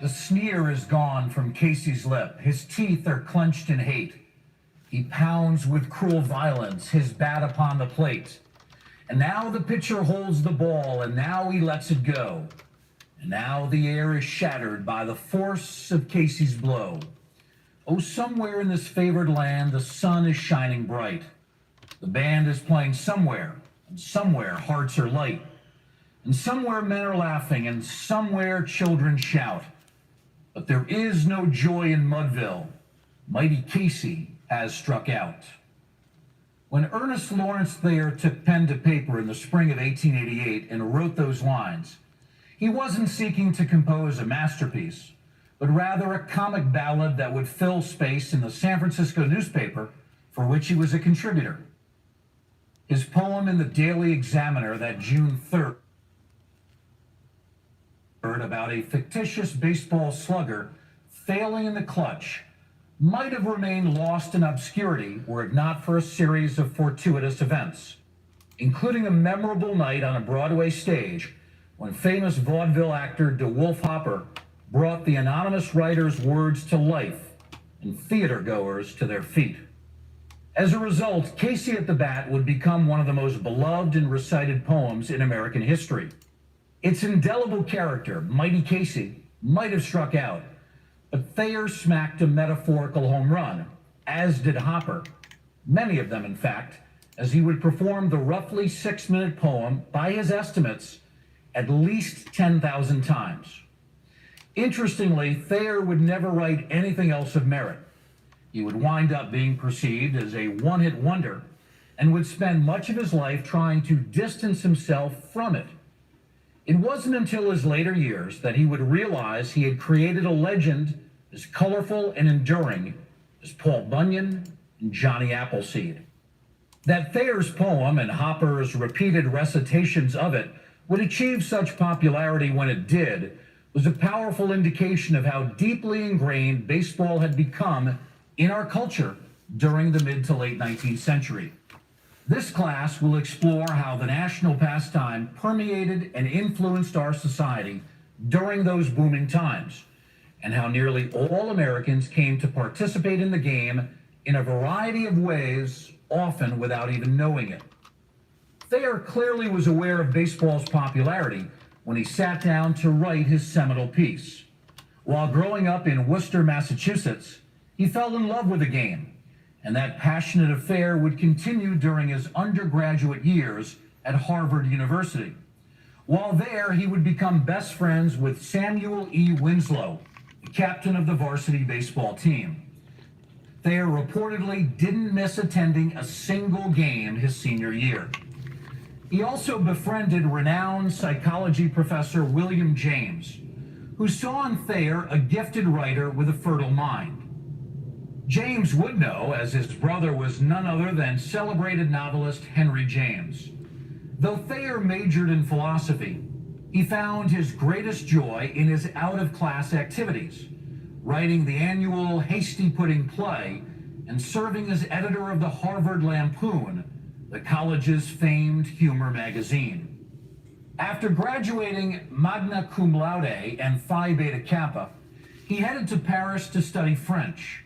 The sneer is gone from Casey's lip. His teeth are clenched in hate. He pounds with cruel violence, his bat upon the plate. And now the pitcher holds the ball, and now he lets it go. And now the air is shattered by the force of Casey's blow. Oh, somewhere in this favored land, the sun is shining bright. The band is playing somewhere, and somewhere hearts are light. And somewhere men are laughing, and somewhere children shout. But there is no joy in Mudville. Mighty Casey has struck out. When Ernest Lawrence Thayer took pen to paper in the spring of 1888 and wrote those lines, he wasn't seeking to compose a masterpiece, but rather a comic ballad that would fill space in the San Francisco newspaper for which he was a contributor. His poem in the Daily Examiner that June 3rd about a fictitious baseball slugger failing in the clutch might have remained lost in obscurity were it not for a series of fortuitous events, including a memorable night on a Broadway stage when famous vaudeville actor DeWolf Hopper brought the anonymous writer's words to life and theater-goers to their feet. As a result, Casey at the Bat would become one of the most beloved and recited poems in American history. Its indelible character, Mighty Casey, might have struck out, but Thayer smacked a metaphorical home run, as did Hopper, many of them in fact, as he would perform the roughly 6-minute poem, by his estimates, at least 10,000 times. Interestingly, Thayer would never write anything else of merit. He would wind up being perceived as a one-hit wonder and would spend much of his life trying to distance himself from it. It wasn't until his later years that he would realize he had created a legend as colorful and enduring as Paul Bunyan and Johnny Appleseed. That Thayer's poem and Hopper's repeated recitations of it would achieve such popularity when it did was a powerful indication of how deeply ingrained baseball had become in our culture during the mid to late 19th century. This class will explore how the national pastime permeated and influenced our society during those booming times, and how nearly all Americans came to participate in the game in a variety of ways, often without even knowing it. Thayer clearly was aware of baseball's popularity when he sat down to write his seminal piece. While growing up in Worcester, Massachusetts, he fell in love with the game, and that passionate affair would continue during his undergraduate years at Harvard University. While there, he would become best friends with Samuel E. Winslow, the captain of the varsity baseball team. Thayer reportedly didn't miss attending a single game his senior year. He also befriended renowned psychology professor William James, who saw in Thayer a gifted writer with a fertile mind. James would know, as his brother was none other than celebrated novelist Henry James. Though Thayer majored in philosophy, he found his greatest joy in his out-of-class activities, writing the annual Hasty Pudding play and serving as editor of the Harvard Lampoon, the college's famed humor magazine. After graduating magna cum laude and Phi Beta Kappa, he headed to Paris to study French,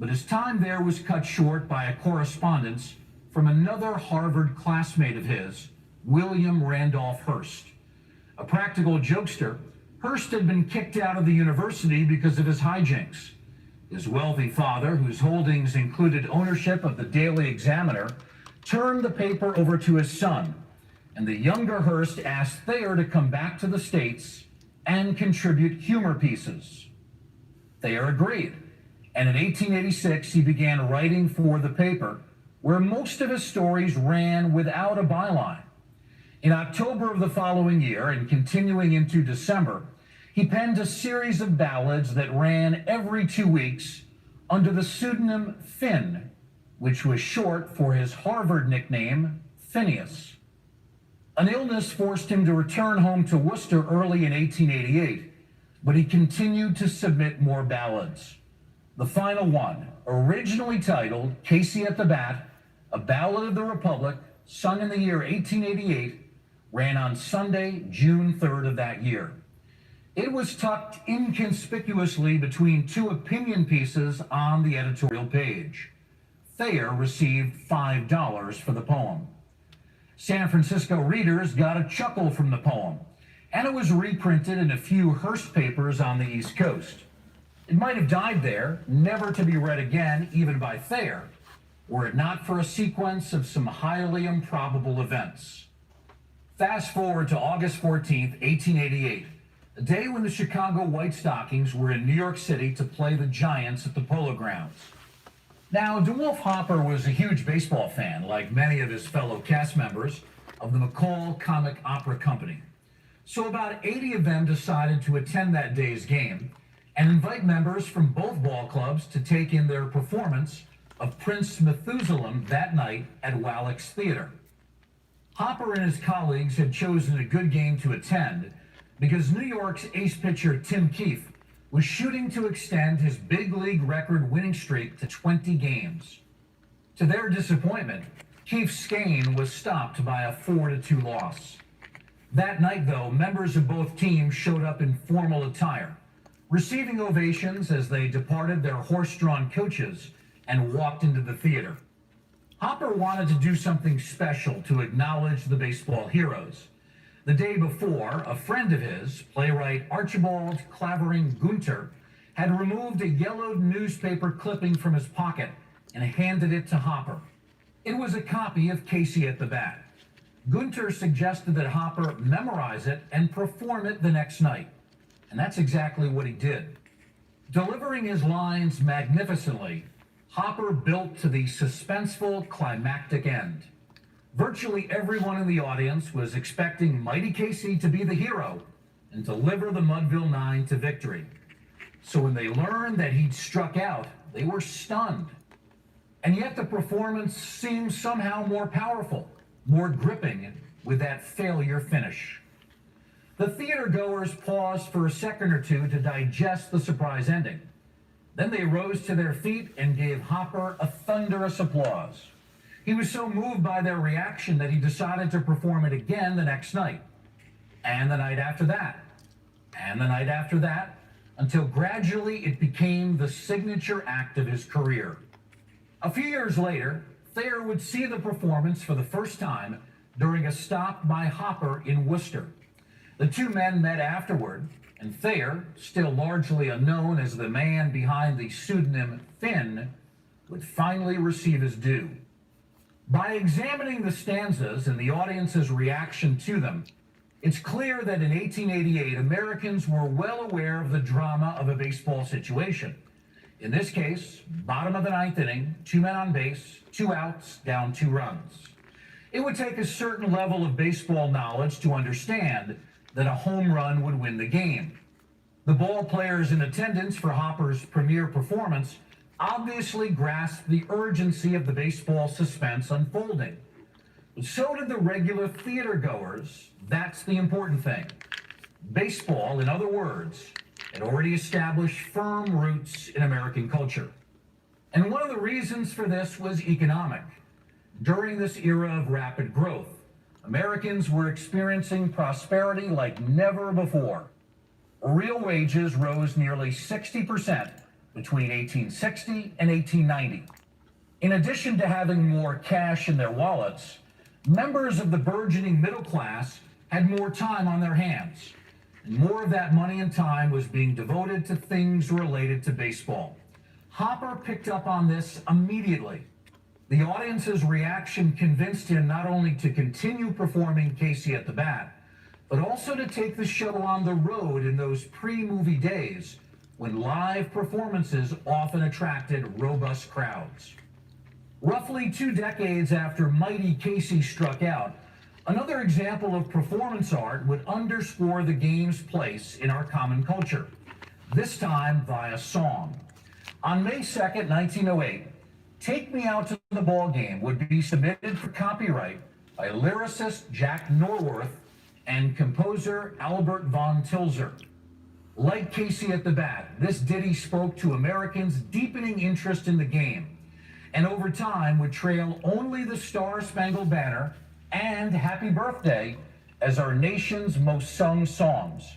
but his time there was cut short by a correspondence from another Harvard classmate of his, William Randolph Hearst. A practical jokester, Hearst had been kicked out of the university because of his hijinks. His wealthy father, whose holdings included ownership of the Daily Examiner, turned the paper over to his son, and the younger Hearst asked Thayer to come back to the States and contribute humor pieces. Thayer agreed, and in 1886 he began writing for the paper, where most of his stories ran without a byline. In October of the following year, and continuing into December, he penned a series of ballads that ran every 2 weeks under the pseudonym Finn, which was short for his Harvard nickname, Phineas. An illness forced him to return home to Worcester early in 1888, but he continued to submit more ballads. The final one, originally titled Casey at the Bat, a Ballad of the Republic, sung in the year 1888, ran on Sunday, June 3rd of that year. It was tucked inconspicuously between two opinion pieces on the editorial page. Thayer received $5 for the poem. San Francisco readers got a chuckle from the poem, and it was reprinted in a few Hearst papers on the East Coast. It might have died there, never to be read again, even by Thayer, were it not for a sequence of some highly improbable events. Fast forward to August 14th, 1888, a day when the Chicago White Stockings were in New York City to play the Giants at the Polo Grounds. Now, DeWolf Hopper was a huge baseball fan, like many of his fellow cast members of the McCall Comic Opera Company. So about 80 of them decided to attend that day's game and invite members from both ball clubs to take in their performance of Prince Methuselah that night at Wallack's Theater. Hopper and his colleagues had chosen a good game to attend because New York's ace pitcher Tim Keefe was shooting to extend his big league record winning streak to 20 games. To their disappointment, Keefe's skein was stopped by a 4-2 loss. That night, though, members of both teams showed up in formal attire, receiving ovations as they departed their horse-drawn coaches and walked into the theater. Hopper wanted to do something special to acknowledge the baseball heroes. The day before, a friend of his, playwright Archibald Clavering Gunter, had removed a yellowed newspaper clipping from his pocket and handed it to Hopper. It was a copy of Casey at the Bat. Gunter suggested that Hopper memorize it and perform it the next night, and that's exactly what he did. Delivering his lines magnificently, Hopper built to the suspenseful climactic end. Virtually everyone in the audience was expecting Mighty Casey to be the hero and deliver the Mudville Nine to victory. So when they learned that he'd struck out, they were stunned. And yet the performance seemed somehow more powerful, more gripping with that failure finish. The theater goers paused for a second or two to digest the surprise ending. Then they rose to their feet and gave Hopper a thunderous applause. He was so moved by their reaction that he decided to perform it again the next night, and the night after that, and the night after that, until gradually it became the signature act of his career. A few years later, Thayer would see the performance for the first time during a stop by Hopper in Worcester. The two men met afterward, and Thayer, still largely unknown as the man behind the pseudonym Finn, would finally receive his due. By examining the stanzas and the audience's reaction to them, it's clear that in 1888, Americans were well aware of the drama of a baseball situation. In this case, bottom of the ninth inning, 2 men on base, 2 outs, down 2 runs. It would take a certain level of baseball knowledge to understand that a home run would win the game. The ball players in attendance for Hopper's premiere performance obviously grasped the urgency of the baseball suspense unfolding. But so did the regular theater goers. That's the important thing. Baseball, in other words, had already established firm roots in American culture. And one of the reasons for this was economic. During this era of rapid growth, Americans were experiencing prosperity like never before. Real wages rose nearly 60% between 1860 and 1890. In addition to having more cash in their wallets, members of the burgeoning middle class had more time on their hands, and more of that money and time was being devoted to things related to baseball. Hopper picked up on this immediately. The audience's reaction convinced him not only to continue performing Casey at the Bat, but also to take the show on the road in those pre-movie days when live performances often attracted robust crowds. Roughly 2 decades after Mighty Casey struck out, another example of performance art would underscore the game's place in our common culture, this time via song. On May 2nd, 1908, Take Me Out to the Ball Game would be submitted for copyright by lyricist Jack Norworth and composer Albert von Tilzer. Like Casey at the Bat, this ditty spoke to Americans' deepening interest in the game, and over time would trail only the Star-Spangled Banner and Happy Birthday as our nation's most sung songs.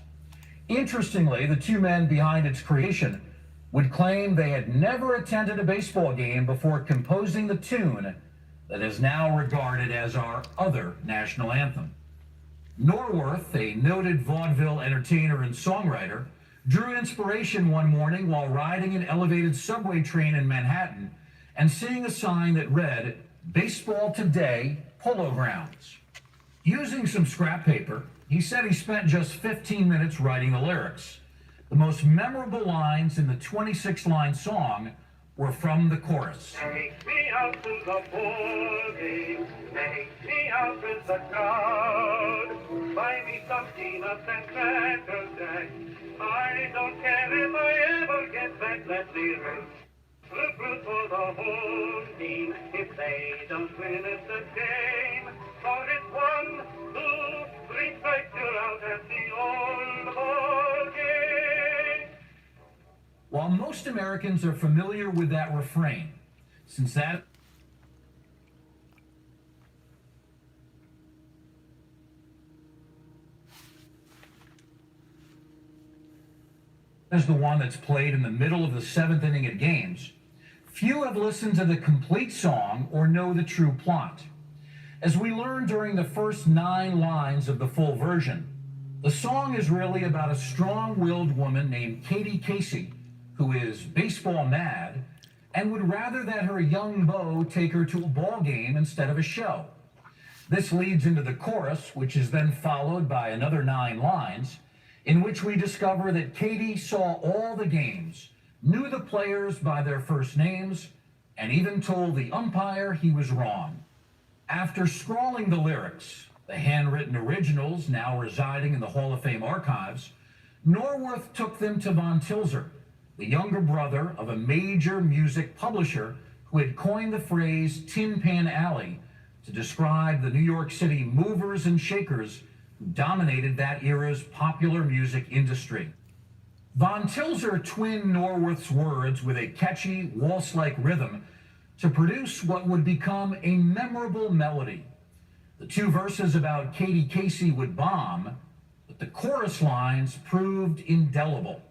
Interestingly, the two men behind its creation would claim they had never attended a baseball game before composing the tune that is now regarded as our other national anthem. Norworth, a noted vaudeville entertainer and songwriter, drew inspiration one morning while riding an elevated subway train in Manhattan and seeing a sign that read, "Baseball Today, Polo Grounds." Using some scrap paper, he said he spent just 15 minutes writing the lyrics. The most memorable lines in the 26-line song were from the chorus. Take me out to the ball game, take me out with the crowd, buy me some peanuts and cracker jack. I don't care if I ever get back, let me root for the home team. If they don't win, it's a game, for it's 1, 2, 3 strikes, you're out at the old ball game. While most Americans are familiar with that refrain, since that is the one that's played in the middle of the 7th inning at games, few have listened to the complete song or know the true plot. As we learned during the first 9 lines of the full version, the song is really about a strong-willed woman named Katie Casey, who is baseball mad and would rather that her young beau take her to a ball game instead of a show. This leads into the chorus, which is then followed by another 9 lines, in which we discover that Katie saw all the games, knew the players by their first names, and even told the umpire he was wrong. After scrawling the lyrics, the handwritten originals now residing in the Hall of Fame archives, Norworth took them to Von Tilzer, the younger brother of a major music publisher who had coined the phrase Tin Pan Alley to describe the New York City movers and shakers who dominated that era's popular music industry. Von Tilzer twinned Norworth's words with a catchy, waltz-like rhythm to produce what would become a memorable melody. The 2 verses about Katie Casey would bomb, but the chorus lines proved indelible.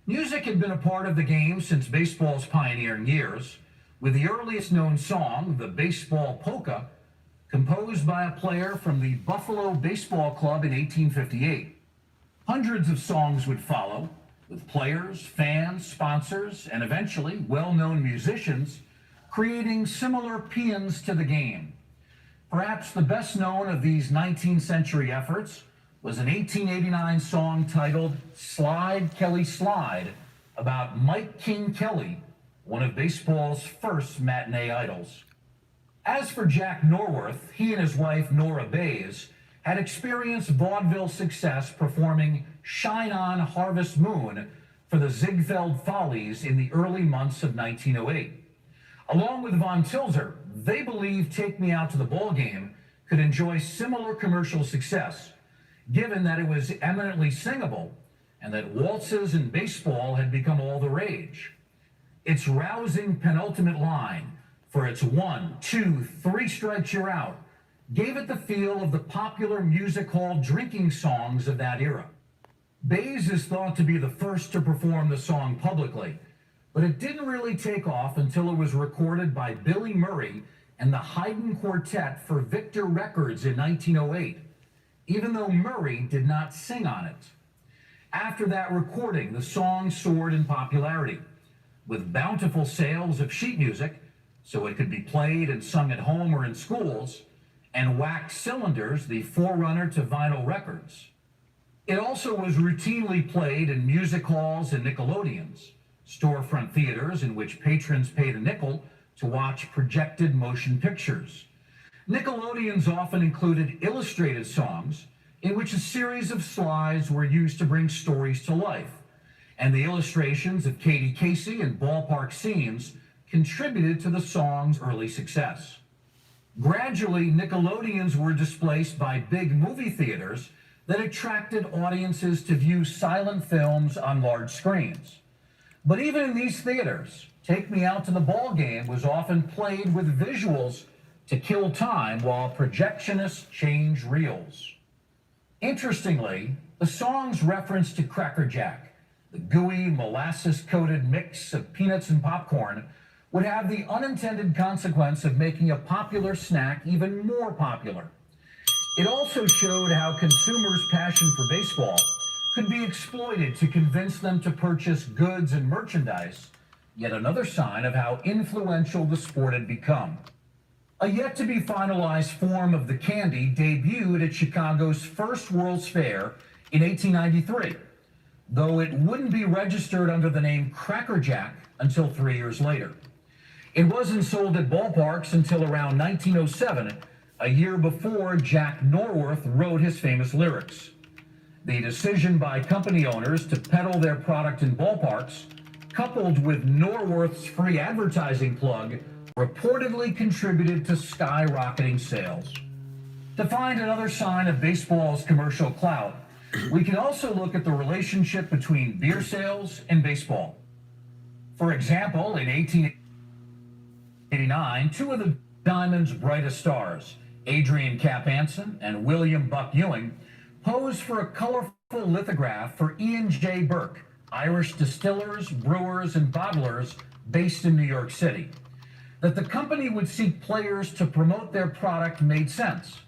Music had been a part of the game since baseball's pioneering years, with the earliest known song, the Baseball Polka, composed by a player from the Buffalo Baseball Club in 1858. Hundreds of songs would follow, with players, fans, sponsors, and eventually well-known musicians creating similar paeans to the game. Perhaps the best known of these 19th century efforts was an 1889 song titled "Slide, Kelly, Slide," about Mike King Kelly, one of baseball's first matinee idols. As for Jack Norworth, he and his wife Nora Bays had experienced vaudeville success performing "Shine On, Harvest Moon" for the Ziegfeld Follies in the early months of 1908. Along with Von Tilzer, they believed "Take Me Out to the Ball Game" could enjoy similar commercial success, given that it was eminently singable and that waltzes and baseball had become all the rage. Its rousing penultimate line, for its 1, 2, 3 strikes you're out, gave it the feel of the popular music hall drinking songs of that era. Bays is thought to be the first to perform the song publicly, but it didn't really take off until it was recorded by Billy Murray and the Haydn Quartet for Victor Records in 1908, even though Murray did not sing on it. After that recording, the song soared in popularity, with bountiful sales of sheet music, so it could be played and sung at home or in schools, and wax cylinders, the forerunner to vinyl records. It also was routinely played in music halls and Nickelodeons, storefront theaters in which patrons paid a nickel to watch projected motion pictures. Nickelodeons often included illustrated songs in which a series of slides were used to bring stories to life, and the illustrations of Katie Casey and ballpark scenes contributed to the song's early success. Gradually, Nickelodeons were displaced by big movie theaters that attracted audiences to view silent films on large screens. But even in these theaters, "Take Me Out to the Ball Game" was often played with visuals to kill time while projectionists changed reels. Interestingly, the song's reference to Cracker Jack, the gooey, molasses-coated mix of peanuts and popcorn, would have the unintended consequence of making a popular snack even more popular. It also showed how consumers' passion for baseball could be exploited to convince them to purchase goods and merchandise, yet another sign of how influential the sport had become. A yet-to-be-finalized form of the candy debuted at Chicago's first World's Fair in 1893, though it wouldn't be registered under the name Cracker Jack until 3 years later. It wasn't sold at ballparks until around 1907, a year before Jack Norworth wrote his famous lyrics. The decision by company owners to peddle their product in ballparks, coupled with Norworth's free advertising plug, reportedly contributed to skyrocketing sales. To find another sign of baseball's commercial clout, we can also look at the relationship between beer sales and baseball. For example, in 1889, two of the Diamond's brightest stars, Adrian Cap Anson and William Buck Ewing, posed for a colorful lithograph for Ian J. Burke, Irish distillers, brewers, and bottlers based in New York City. That the company would seek players to promote their product made sense,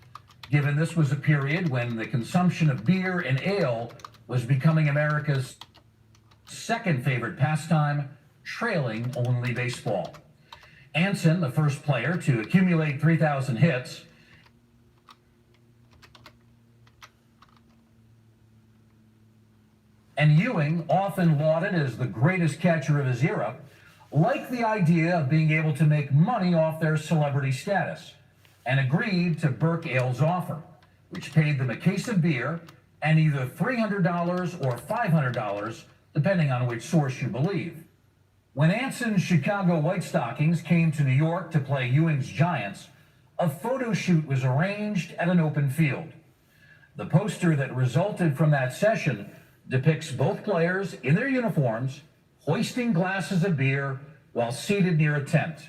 given this was a period when the consumption of beer and ale was becoming America's second favorite pastime, trailing only baseball. Anson, the first player to accumulate 3,000 hits, and Ewing, often lauded as the greatest catcher of his era, liked the idea of being able to make money off their celebrity status and agreed to Burke Ale's offer, which paid them a case of beer and either $300 or $500, depending on which source you believe. When Anson's Chicago White Stockings came to New York to play Ewing's Giants, a photo shoot was arranged at an open field. The poster that resulted from that session depicts both players in their uniforms hoisting glasses of beer while seated near a tent.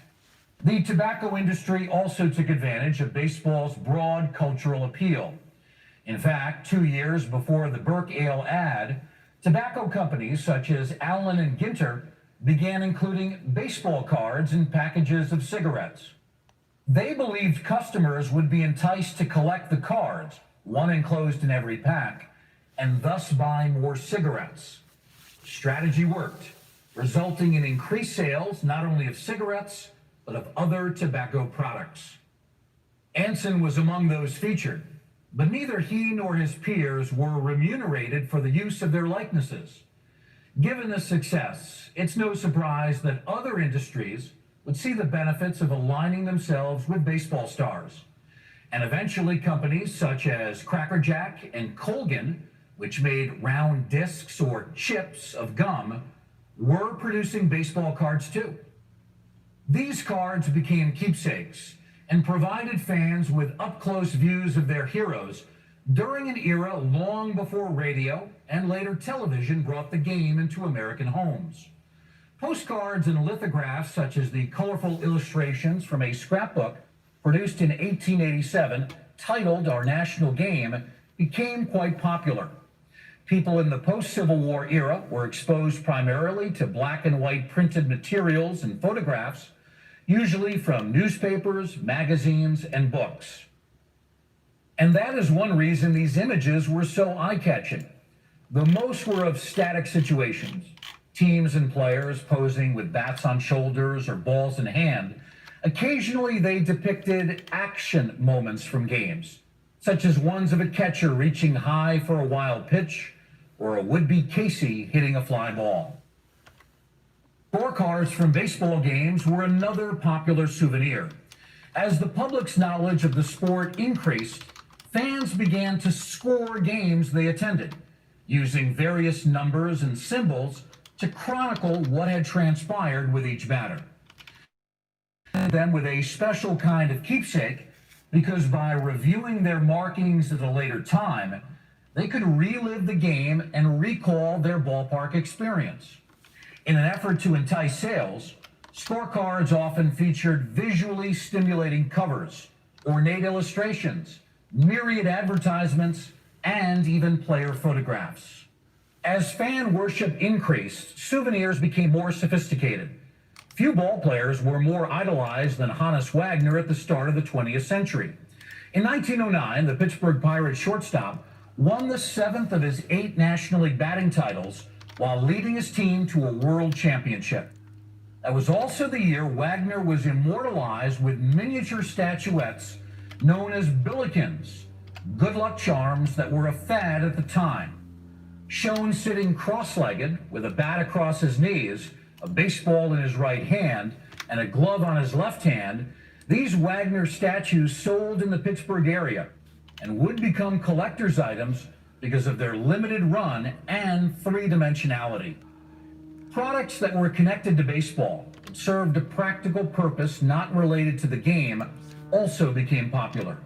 The tobacco industry also took advantage of baseball's broad cultural appeal. In fact, 2 years before the Burke Ale ad, tobacco companies such as Allen and Ginter began including baseball cards in packages of cigarettes. They believed customers would be enticed to collect the cards, one enclosed in every pack, and thus buy more cigarettes. Strategy worked, resulting in increased sales not only of cigarettes, but of other tobacco products. Anson was among those featured, but neither he nor his peers were remunerated for the use of their likenesses. Given this success, it's no surprise that other industries would see the benefits of aligning themselves with baseball stars. And eventually companies such as Cracker Jack and Colgan, which made round discs or chips of gum, were producing baseball cards too. These cards became keepsakes and provided fans with up-close views of their heroes during an era long before radio and later television brought the game into American homes. Postcards and lithographs such as the colorful illustrations from a scrapbook produced in 1887 titled Our National Game became quite popular. People in the post-Civil War era were exposed primarily to black and white printed materials and photographs, usually from newspapers, magazines, and books. And that is one reason these images were so eye-catching. The most were of static situations, teams and players posing with bats on shoulders or balls in hand. Occasionally they depicted action moments from games, such as ones of a catcher reaching high for a wild pitch or a would-be Casey hitting a fly ball. Scorecards from baseball games were another popular souvenir. As the public's knowledge of the sport increased, fans began to score games they attended, using various numbers and symbols to chronicle what had transpired with each batter. And then with a special kind of keepsake, because by reviewing their markings at a later time, they could relive the game and recall their ballpark experience. In an effort to entice sales, scorecards often featured visually stimulating covers, ornate illustrations, myriad advertisements, and even player photographs. As fan worship increased, souvenirs became more sophisticated. Few ball players were more idolized than Hannes Wagner at the start of the 20th century. In 1909, the Pittsburgh Pirates shortstop won the 7th of his 8 National League batting titles while leading his team to a world championship. That was also the year Wagner was immortalized with miniature statuettes known as billikens, good luck charms that were a fad at the time. Shown sitting cross-legged with a bat across his knees, a baseball in his right hand, and a glove on his left hand, these Wagner statues sold in the Pittsburgh area and would become collector's items because of their limited run and three-dimensionality. Products that were connected to baseball and served a practical purpose not related to the game also became popular.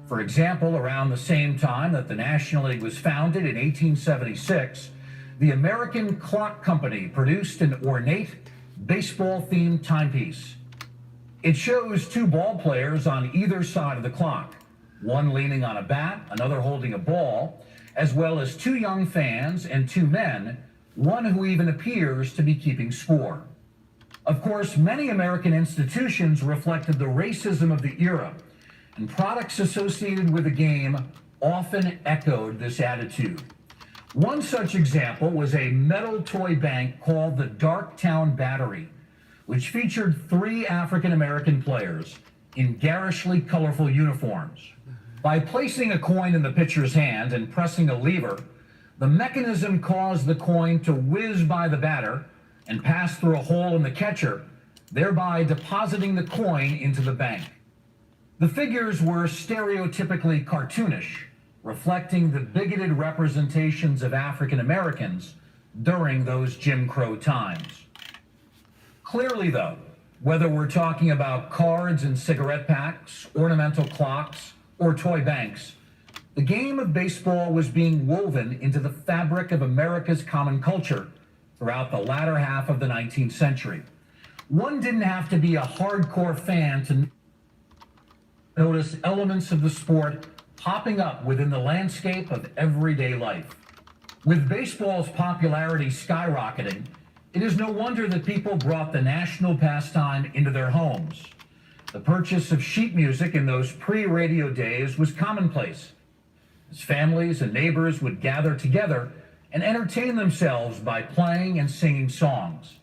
For example, around the same time that the National League was founded in 1876, the American Clock Company produced an ornate baseball-themed timepiece. It shows 2 ball players on either side of the clock, one leaning on a bat, another holding a ball, as well as 2 young fans and 2 men, one who even appears to be keeping score. Of course, many American institutions reflected the racism of the era, and products associated with the game often echoed this attitude. One such example was a metal toy bank called the Darktown Battery, which featured 3 African-American players in garishly colorful uniforms. By placing a coin in the pitcher's hand and pressing a lever, the mechanism caused the coin to whiz by the batter and pass through a hole in the catcher, thereby depositing the coin into the bank. The figures were stereotypically cartoonish, reflecting the bigoted representations of African Americans during those Jim Crow times. Clearly, though, whether we're talking about cards and cigarette packs, ornamental clocks, or toy banks, the game of baseball was being woven into the fabric of America's common culture throughout the latter half of the 19th century. One didn't have to be a hardcore fan to notice elements of the sport popping up within the landscape of everyday life. With baseball's popularity skyrocketing, it is no wonder that people brought the national pastime into their homes. The purchase of sheet music in those pre-radio days was commonplace, as families and neighbors would gather together and entertain themselves by playing and singing songs.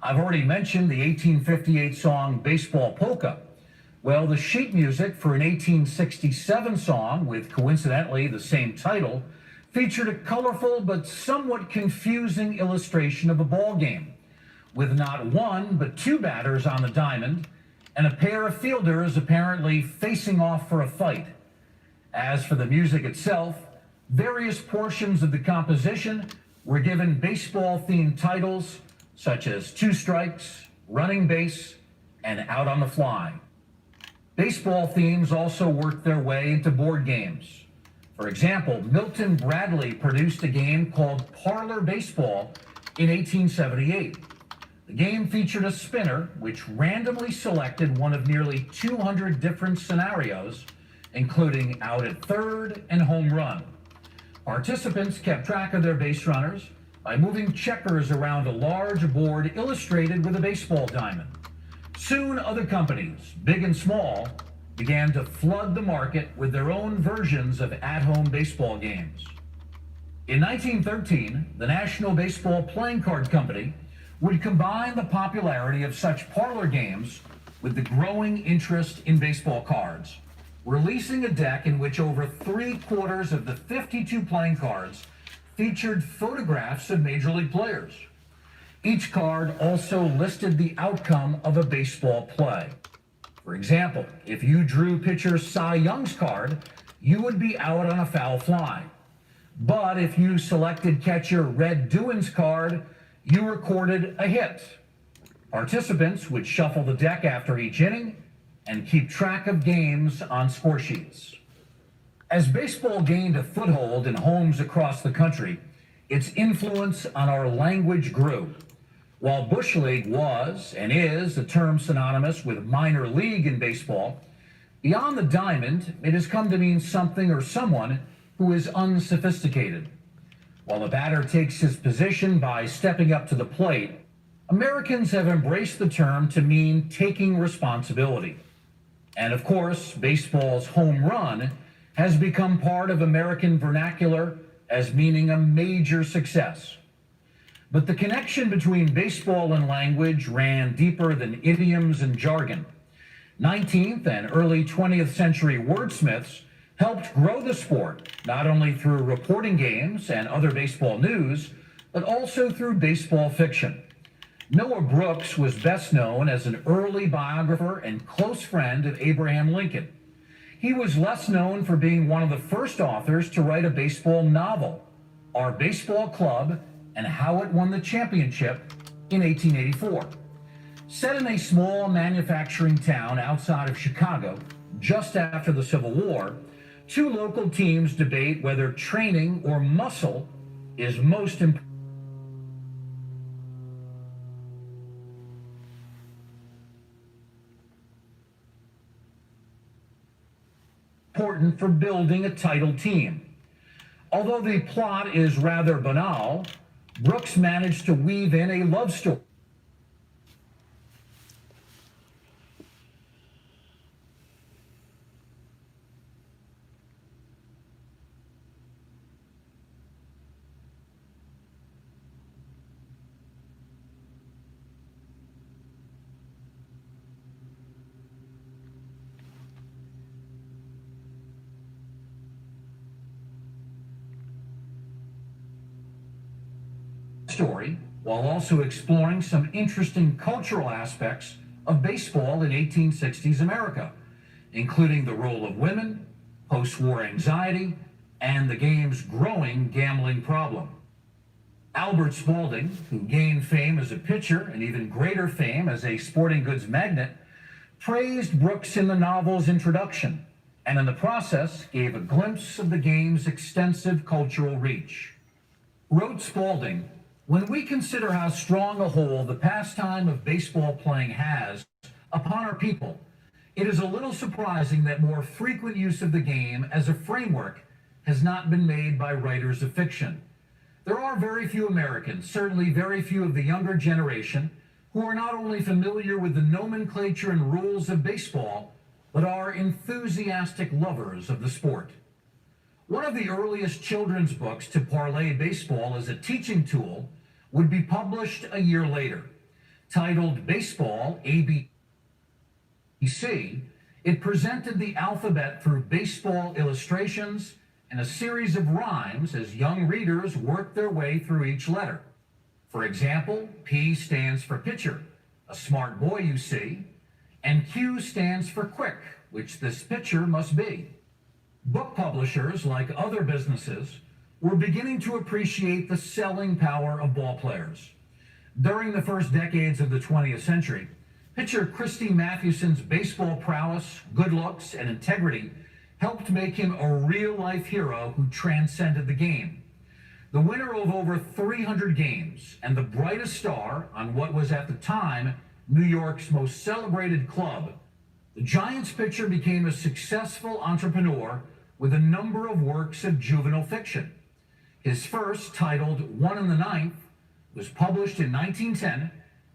I've already mentioned the 1858 song Baseball Polka. Well, the sheet music for an 1867 song with coincidentally the same title featured a colorful but somewhat confusing illustration of a ball game, with not 1 but 2 batters on the diamond and a pair of fielders apparently facing off for a fight. As for the music itself, various portions of the composition were given baseball-themed titles such as 2 Strikes, Running Base, and Out on the Fly. Baseball themes also worked their way into board games. For example, Milton Bradley produced a game called Parlor Baseball in 1878. The game featured a spinner which randomly selected one of nearly 200 different scenarios, including out at third and home run. Participants kept track of their base runners by moving checkers around a large board illustrated with a baseball diamond. Soon, other companies, big and small, began to flood the market with their own versions of at-home baseball games. In 1913, the National Baseball Playing Card Company would combine the popularity of such parlor games with the growing interest in baseball cards, releasing a deck in which over 3/4 of the 52 playing cards featured photographs of major league players. Each card also listed the outcome of a baseball play. For example, if you drew pitcher Cy Young's card, you would be out on a foul fly. But if you selected catcher Red Duan's card, you recorded a hit. Participants would shuffle the deck after each inning and keep track of games on score sheets. As baseball gained a foothold in homes across the country, its influence on our language grew. While Bush League was and is a term synonymous with minor league in baseball, beyond the diamond, it has come to mean something or someone who is unsophisticated. While the batter takes his position by stepping up to the plate, Americans have embraced the term to mean taking responsibility. And of course, baseball's home run has become part of American vernacular as meaning a major success. But the connection between baseball and language ran deeper than idioms and jargon. 19th and early 20th century wordsmiths helped grow the sport, not only through reporting games and other baseball news, but also through baseball fiction. Noah Brooks was best known as an early biographer and close friend of Abraham Lincoln. He was less known for being one of the first authors to write a baseball novel, Our Baseball Club and How It Won the Championship in 1884. Set in a small manufacturing town outside of Chicago, just after the Civil War, two local teams debate whether training or muscle is most important for building a title team. Although the plot is rather banal, Brooks managed to weave in a love story. While also exploring some interesting cultural aspects of baseball in 1860s America, including the role of women, post-war anxiety, and the game's growing gambling problem. Albert Spaulding, who gained fame as a pitcher and even greater fame as a sporting goods magnate, praised Brooks in the novel's introduction, and in the process gave a glimpse of the game's extensive cultural reach. Wrote Spaulding, "When we consider how strong a hold the pastime of baseball playing has upon our people, it is a little surprising that more frequent use of the game as a framework has not been made by writers of fiction. There are very few Americans, certainly very few of the younger generation, who are not only familiar with the nomenclature and rules of baseball, but are enthusiastic lovers of the sport." One of the earliest children's books to parlay baseball as a teaching tool would be published a year later. Titled Baseball ABC, it presented the alphabet through baseball illustrations and a series of rhymes as young readers worked their way through each letter. For example, P stands for pitcher, a smart boy you see, and Q stands for quick, which this pitcher must be. Book publishers, like other businesses, were beginning to appreciate the selling power of ball players. During the first decades of the 20th century, pitcher Christy Mathewson's baseball prowess, good looks, and integrity helped make him a real-life hero who transcended the game. The winner of over 300 games and the brightest star on what was at the time New York's most celebrated club, the Giants pitcher became a successful entrepreneur with a number of works of juvenile fiction. His first, titled One in the Ninth, was published in 1910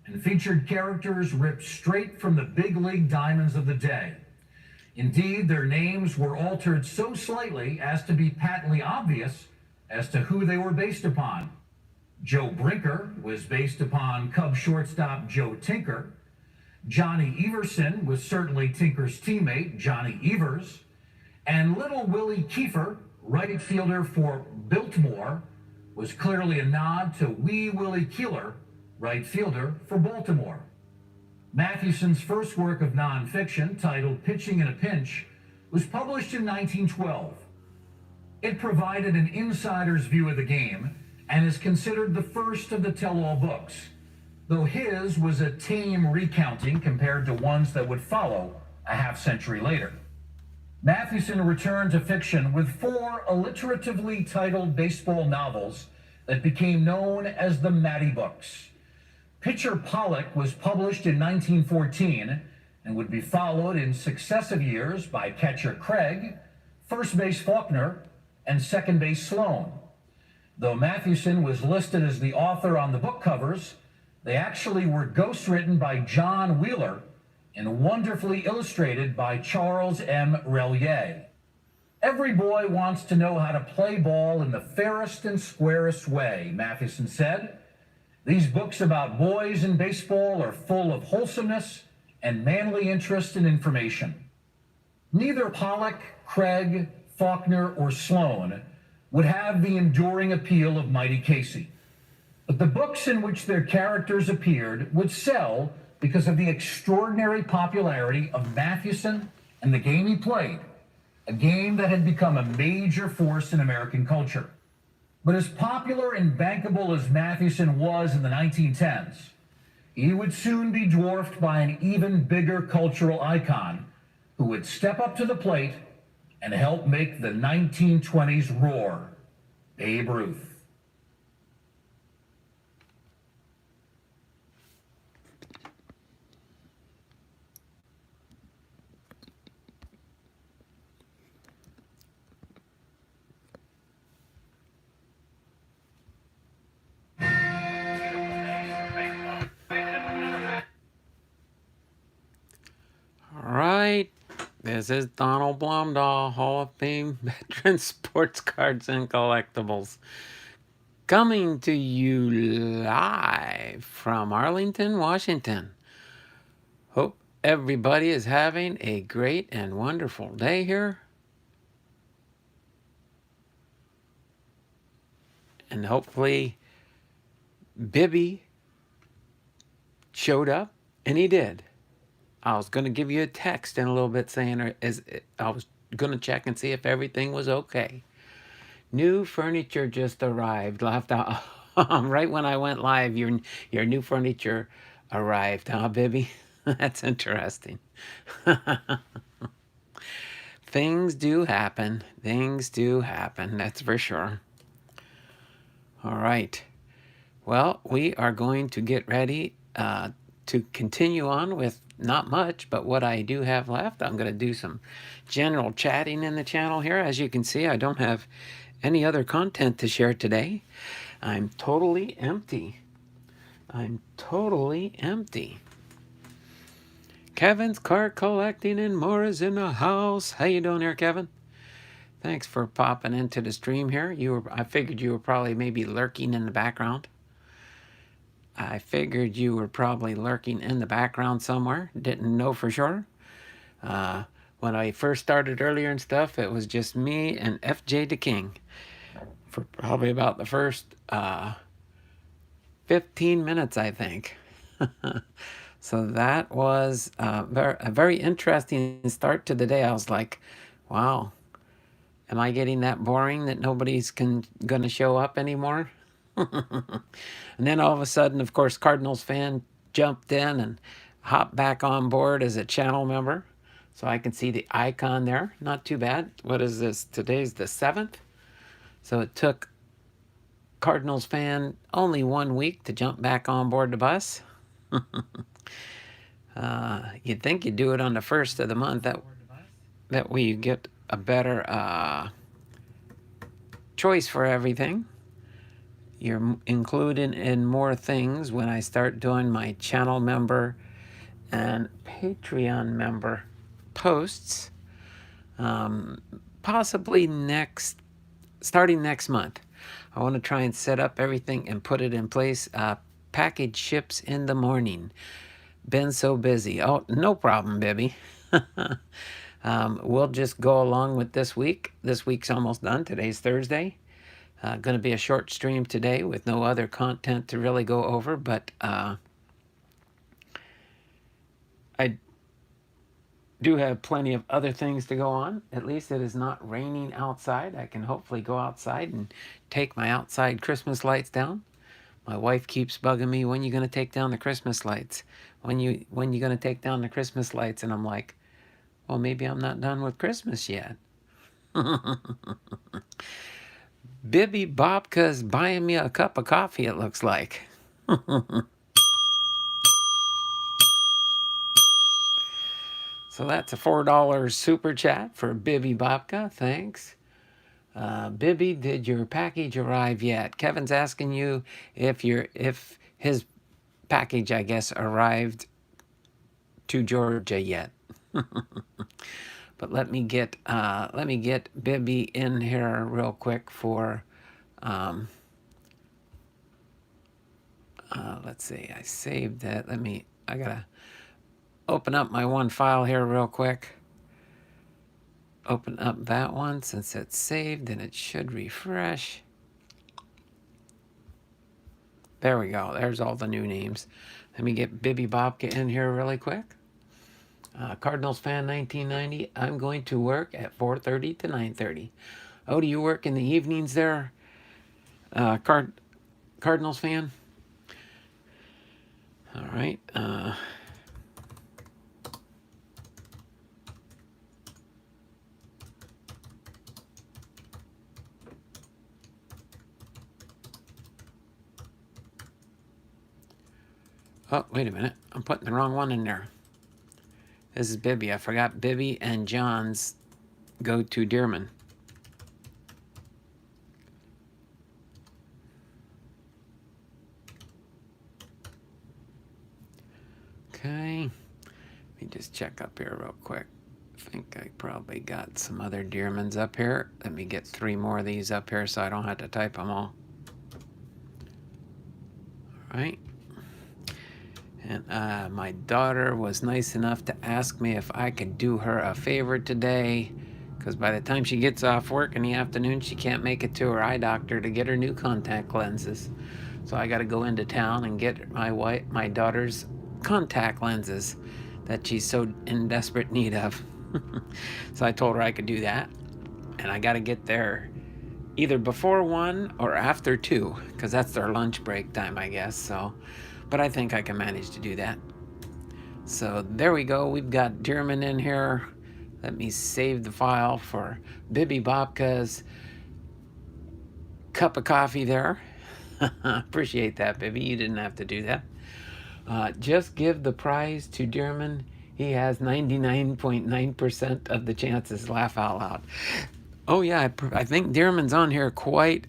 and featured characters ripped straight from the big league diamonds of the day. Indeed, their names were altered so slightly as to be patently obvious as to who they were based upon. Joe Brinker was based upon Cub shortstop Joe Tinker. Johnny Everson was certainly Tinker's teammate, Johnny Evers. And Little Willie Kiefer, right fielder for Biltmore, was clearly a nod to Wee Willie Keeler, right fielder for Baltimore. Mathewson's first work of nonfiction, titled Pitching in a Pinch, was published in 1912. It provided an insider's view of the game and is considered the first of the tell-all books, though his was a tame recounting compared to ones that would follow a half-century later. Mathewson returned to fiction with 4 alliteratively titled baseball novels that became known as the Matty books. Pitcher Pollock was published in 1914 and would be followed in successive years by Catcher Craig, First Base Faulkner, and Second Base Sloan. Though Mathewson was listed as the author on the book covers, they actually were ghostwritten by John Wheeler and wonderfully illustrated by Charles M. Relier. Every boy wants to know how to play ball in the fairest and squarest way, Mathewson said. These books about boys and baseball are full of wholesomeness and manly interest and information. Neither Pollock, Craig, Faulkner, or Sloan would have the enduring appeal of Mighty Casey. But the books in which their characters appeared would sell because of the extraordinary popularity of Mathewson and the game he played, a game that had become a major force in American culture. But as popular and bankable as Mathewson was in the 1910s, he would soon be dwarfed by an even bigger cultural icon who would step up to the plate and help make the 1920s roar, Babe Ruth. All right, this is Donald Blomdahl, Hall of Fame veteran sports cards and collectibles, coming to you live from Arlington, Washington. Hope everybody is having a great and wonderful day here. And hopefully Bibby showed up, and he did. I was going to give you a text in a little bit saying I was going to check and see if everything was okay. New furniture just arrived. Left out right when I went live. Your new furniture arrived, huh, Bibby? That's interesting. Things do happen. Things do happen. That's for sure. All right. Well, we are going to get ready to continue on with not much, but what I do have left. I'm going to do some general chatting in the channel here. As you can see, I don't have any other content to share today. I'm totally empty. I'm totally empty. Kevin's card collecting and more is in the house. How you doing here, Kevin? Thanks for popping into the stream here. I figured you were probably maybe lurking in the background. I figured you were probably lurking in the background somewhere. Didn't know for sure. When I first started earlier and stuff, it was just me and FJ the King for probably about the first 15 minutes, I think. So that was a very interesting start to the day. I was like, wow, am I getting that boring that nobody's going to show up anymore? And then all of a sudden, of course, Cardinals fan jumped in and hopped back on board as a channel member. So I can see the icon there. Not too bad. What is this? Today's the 7th. So it took Cardinals fan only 1 week to jump back on board the bus. You'd think you'd do it on the 1st of the month. That way you get a better choice for everything. You're included in more things when I start doing my channel member and Patreon member posts. Possibly starting next month. I want to try and set up everything and put it in place. Package ships in the morning. Been so busy. Oh, no problem, Bibby. We'll just go along with this week. This week's almost done. Today's Thursday. Going to be a short stream today with no other content to really go over, but I do have plenty of other things to go on. At least it is not raining outside. I can hopefully go outside and take my outside Christmas lights down. My wife keeps bugging me, when you going to take down the Christmas lights? When you going to take down the Christmas lights? And I'm like, Well, maybe I'm not done with Christmas yet. Bibby Bobka's buying me a cup of coffee, it looks like. So that's a $4 super chat for Bibby Bobka. Thanks. Bibby, did your package arrive yet? Kevin's asking you if his package, I guess, arrived to Georgia yet. But let me get Bibby in here real quick for let's see. I saved that. I gotta open up my one file here real quick. Open up that one since it's saved and it should refresh. There we go. There's all the new names. Let me get Bibby Bobka in here really quick. Cardinals fan 1990. I'm going to work at 4:30 to 9:30. Oh, do you work in the evenings there, Cardinals fan? All right. Oh, wait a minute. I'm putting the wrong one in there. This is Bibby. I forgot Bibby and John's go to Dearman. Okay. Let me just check up here real quick. I think I probably got some other Dearmans up here. Let me get 3 more of these up here so I don't have to type them all. All right. And my daughter was nice enough to ask me if I could do her a favor today, because by the time she gets off work in the afternoon, she can't make it to her eye doctor to get her new contact lenses. So I got to go into town and get my daughter's contact lenses that she's so in desperate need of. So I told her I could do that, and I got to get there either before 1 or after 2, because that's their lunch break time, I guess. So, but I think I can manage to do that. So there we go. We've got Dearman in here. Let me save the file for Bibby Bobka's cup of coffee there. Appreciate that, Bibby. You didn't have to do that. Just give the prize to Dearman. He has 99.9% of the chances. Laugh out loud. Oh, yeah, I think Dearman's on here quite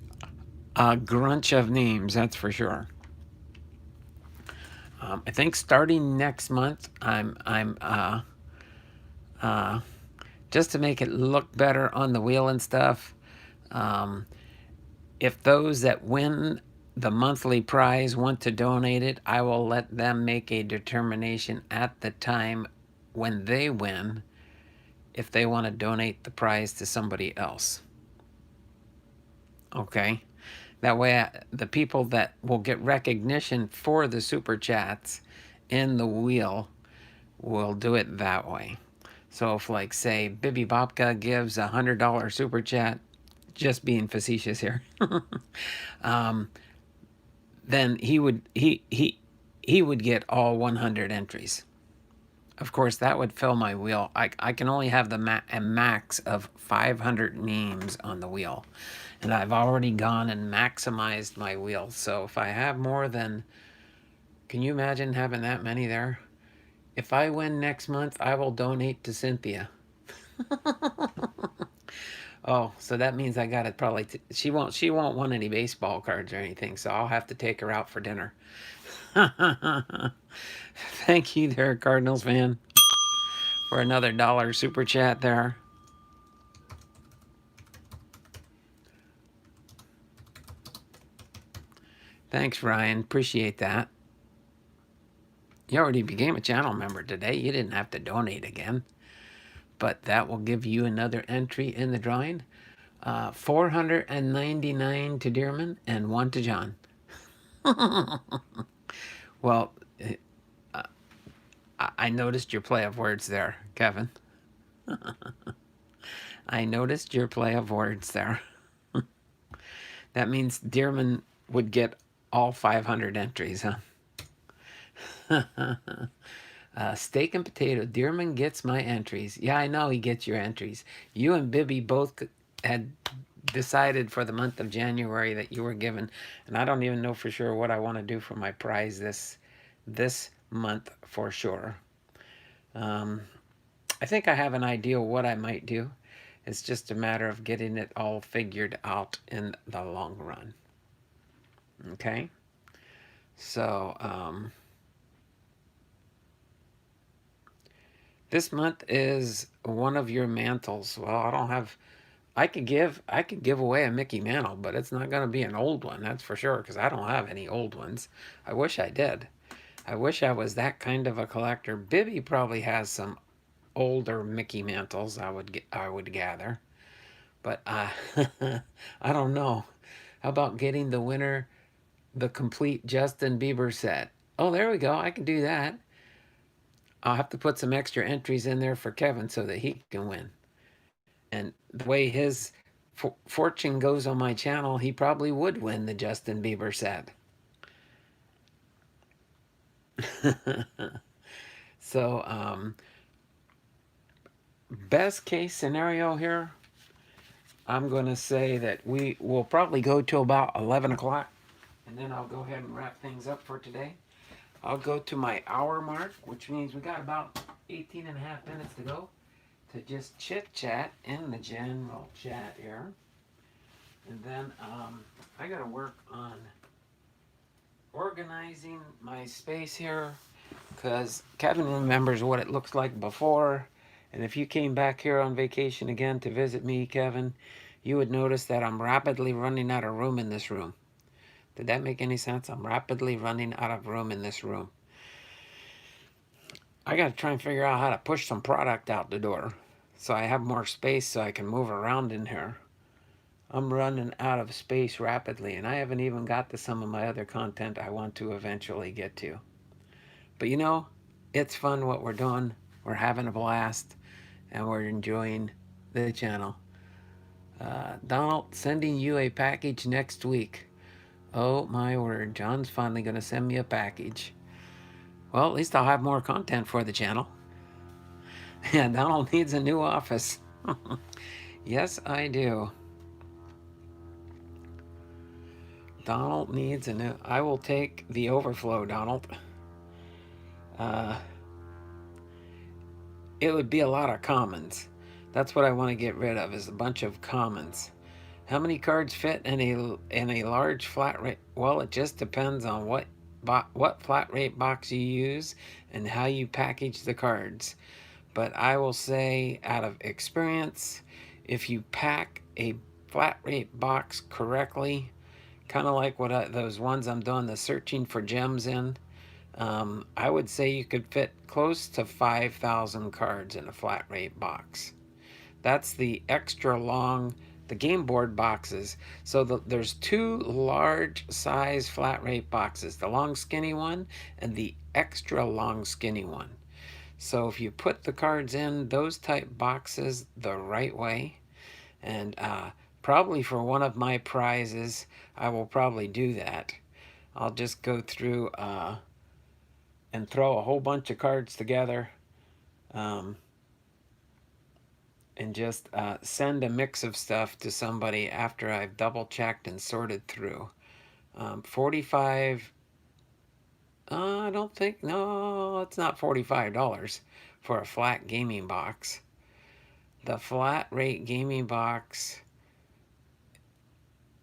a grunch of names, that's for sure. I think starting next month, I'm just to make it look better on the wheel and stuff. If those that win the monthly prize want to donate it, I will let them make a determination at the time when they win if they want to donate the prize to somebody else. Okay? That way, the people that will get recognition for the super chats in the wheel will do it that way. So if, like, say, Bibby Bobka gives a $100 super chat, just being facetious here, then he would get all 100 entries. Of course, that would fill my wheel. I can only have a max of 500 names on the wheel. And I've already gone and maximized my wheel. So if I have more than... Can you imagine having that many there? If I win next month, I will donate to Cynthia. Oh, so that means I gotta probably... she won't want any baseball cards or anything, so I'll have to take her out for dinner. Thank you there, Cardinals fan, for another $1 super chat there. Thanks, Ryan. Appreciate that. You already became a channel member today. You didn't have to donate again. But that will give you another entry in the drawing. 499 to Dearman and 1 to John. Well, I noticed your play of words there, Kevin. I noticed your play of words there. That means Dearman would get all 500 entries, huh? Steak and potato. Dearman gets my entries. Yeah, I know he gets your entries. You and Bibby both had decided for the month of January that you were given, and I don't even know for sure what I want to do for my prize this month for sure. I think I have an idea what I might do. It's just a matter of getting it all figured out in the long run. Okay? So, this month is one of your mantles. Well, I don't have. I could give away a Mickey mantle, but it's not going to be an old one. That's for sure, because I don't have any old ones. I wish I did. I wish I was that kind of a collector. Bibby probably has some older Mickey mantles. I would gather, but I don't know. How about getting the winner the complete Justin Bieber set? Oh, there we go. I can do that. I'll have to put some extra entries in there for Kevin so that he can win. And the way his fortune goes on my channel, he probably would win the Justin Bieber set. So, best case scenario here, I'm going to say that we will probably go to about 11 o'clock. And then I'll go ahead and wrap things up for today. I'll go to my hour mark, which means we got about 18 and a half minutes to go to just chit chat in the general chat here. And then I got to work on organizing my space here because Kevin remembers what it looks like before. And if you came back here on vacation again to visit me, Kevin, you would notice that I'm rapidly running out of room in this room. Did that make any sense? I'm rapidly running out of room in this room. I got to try and figure out how to push some product out the door so I have more space so I can move around in here. I'm running out of space rapidly, and I haven't even got to some of my other content I want to eventually get to. But you know, it's fun what we're doing. We're having a blast, and we're enjoying the channel. Donald, sending you a package next week. Oh my word, John's finally going to send me a package. Well, at least I'll have more content for the channel. Yeah, Donald needs a new office. Yes, I do. Donald needs a new... I will take the overflow, Donald. It would be a lot of commons. That's what I want to get rid of, is a bunch of commons. How many cards fit in a large flat rate? Well, it just depends on what flat rate box you use and how you package the cards. But I will say, out of experience, if you pack a flat rate box correctly, kind of like those ones I'm doing the searching for gems in, I would say you could fit close to 5,000 cards in a flat rate box. That's the extra long, the game board boxes. So there's two large size flat rate boxes, the long skinny one and the extra long skinny one. So if you put the cards in those type boxes the right way, and probably for one of my prizes, I will probably do that. I'll just go through and throw a whole bunch of cards together and just send a mix of stuff to somebody after I've double checked and sorted through. 45, I don't think, no, it's not $45 for a flat gaming box. The flat rate gaming box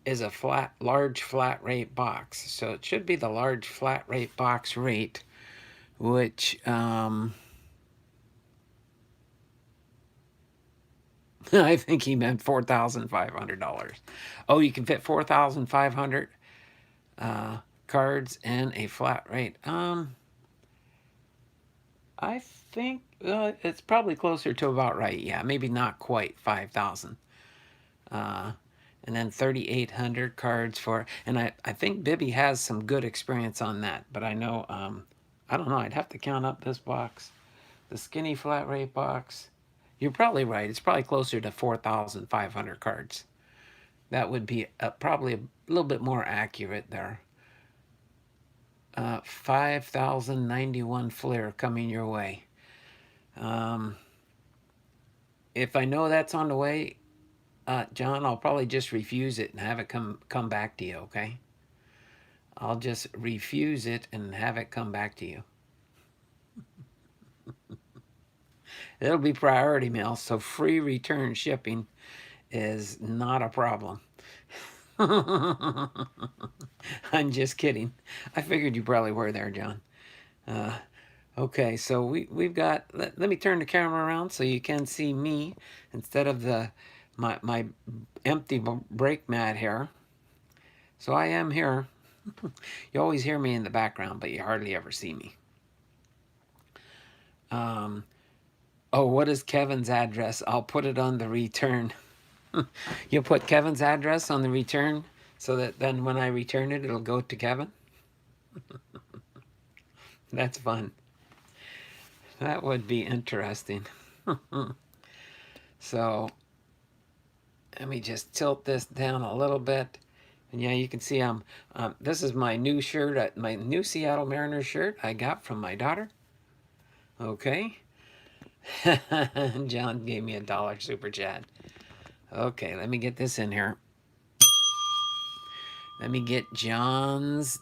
is a large flat rate box. So it should be the large flat rate box rate, which I think he meant $4,500. Oh, you can fit 4,500 cards in a flat rate. I think it's probably closer to about right. Yeah, maybe not quite 5,000. And then 3,800 cards for, and I think Bibby has some good experience on that, but I know, I don't know, I'd have to count up this box. The skinny flat rate box, you're probably right, it's probably closer to 4,500 cards. That would be probably a little bit more accurate there. 5,091 FLIR coming your way. If I know that's on the way, John, I'll probably just refuse it and have it come back to you, okay? I'll just refuse it and have it come back to you. It'll be priority mail, so free return shipping is not a problem. I'm just kidding. I figured you probably were there, John. Okay, so we've got. Let me turn the camera around so you can see me instead of my empty brake mat here. So I am here. You always hear me in the background, but you hardly ever see me. Oh, what is Kevin's address? I'll put it on the return. You'll put Kevin's address on the return so that then when I return it, it'll go to Kevin? That's fun. That would be interesting. So let me just tilt this down a little bit. And yeah, you can see this is my new shirt, my new Seattle Mariners shirt I got from my daughter. Okay. John gave me $1 super chat. Okay, let me get this in here. Let me get John's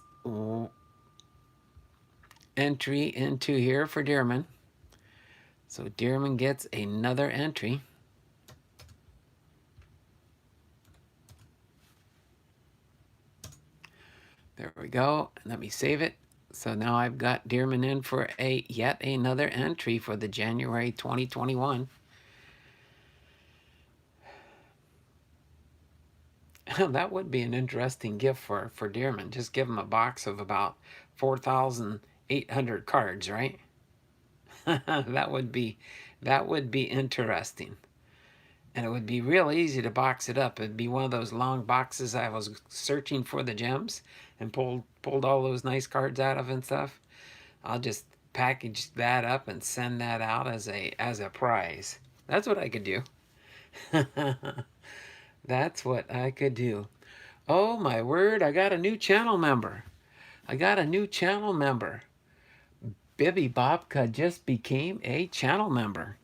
entry into here for Dearman. So Dearman gets another entry. There we go. Let me save it. So now I've got Dearman in for yet another entry for the January 2021. That would be an interesting gift for Dearman. Just give him a box of about 4,800 cards, right? that would be interesting. And it would be real easy to box it up. It'd be one of those long boxes I was searching for the gems and pulled all those nice cards out of and stuff. I'll just package that up and send that out as a prize. That's what I could do. That's what I could do. Oh my word, I got a new channel member. Bibby Bobka just became a channel member.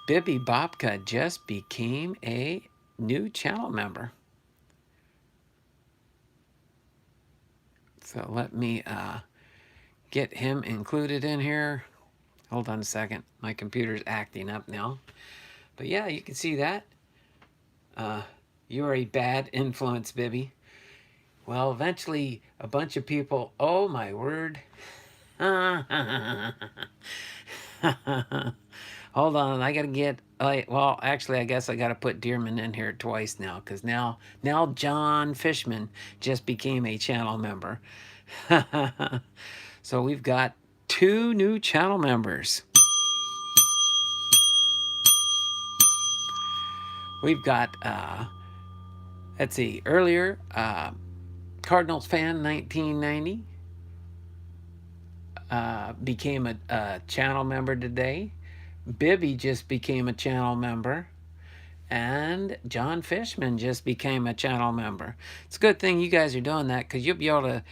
Bibby Bobka just became a new channel member. So let me get him included in here. Hold on a second. My computer's acting up now. But yeah, you can see that. You're a bad influence, Bibby. Well, eventually a bunch of people, oh my word. Hold on, I gotta get, well, actually, I guess I gotta put Dearman in here twice now, because now John Fishman just became a channel member. So we've got 2 new channel members. We've got, let's see, earlier, Cardinals fan 1990 became a channel member today. Bibby just became a channel member. And John Fishman just became a channel member. It's a good thing you guys are doing that, because you'll be able to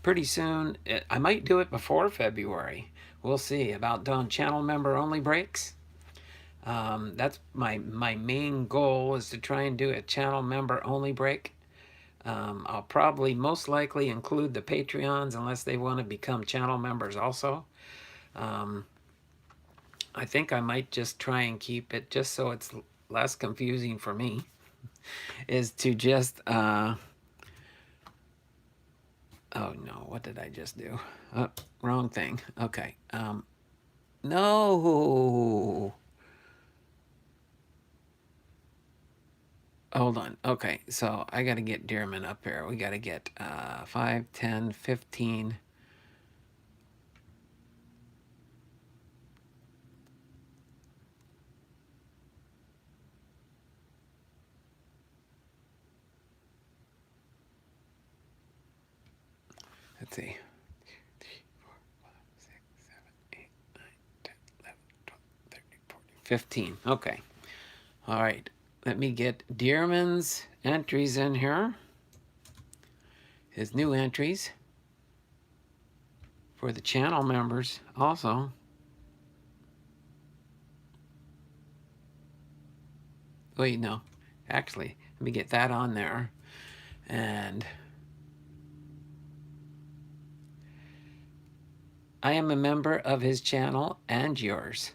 pretty soon. I might do it before February. We'll see about doing channel member only breaks. That's my main goal, is to try and do a channel member only break. I'll probably most likely include the Patreons unless they want to become channel members also. I think I might just try and keep it, just so it's less confusing for me, is to just, oh no, what did I just do? Oh, wrong thing. Okay. No. Hold on. Okay, so I got to get Dearman up here. We got to get 5, 10, 15. Let's see. 15. Okay. All right. let me get Dearman's entries in here. His new entries for the channel members also. Wait, no. Actually, let me get that on there. And I am a member of his channel and yours.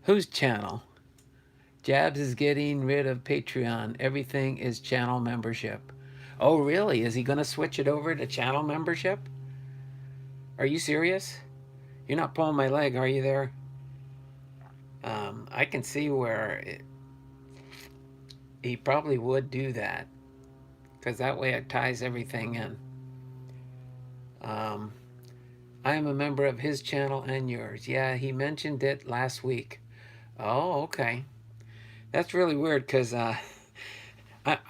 Whose channel? Jabs is getting rid of Patreon. Everything is channel membership. Oh, really? Is he going to switch it over to channel membership? Are you serious? You're not pulling my leg, are you there? I can see where he probably would do that, because that way it ties everything in. I am a member of his channel and yours. Yeah, he mentioned it last week. Oh, okay. That's really weird, because I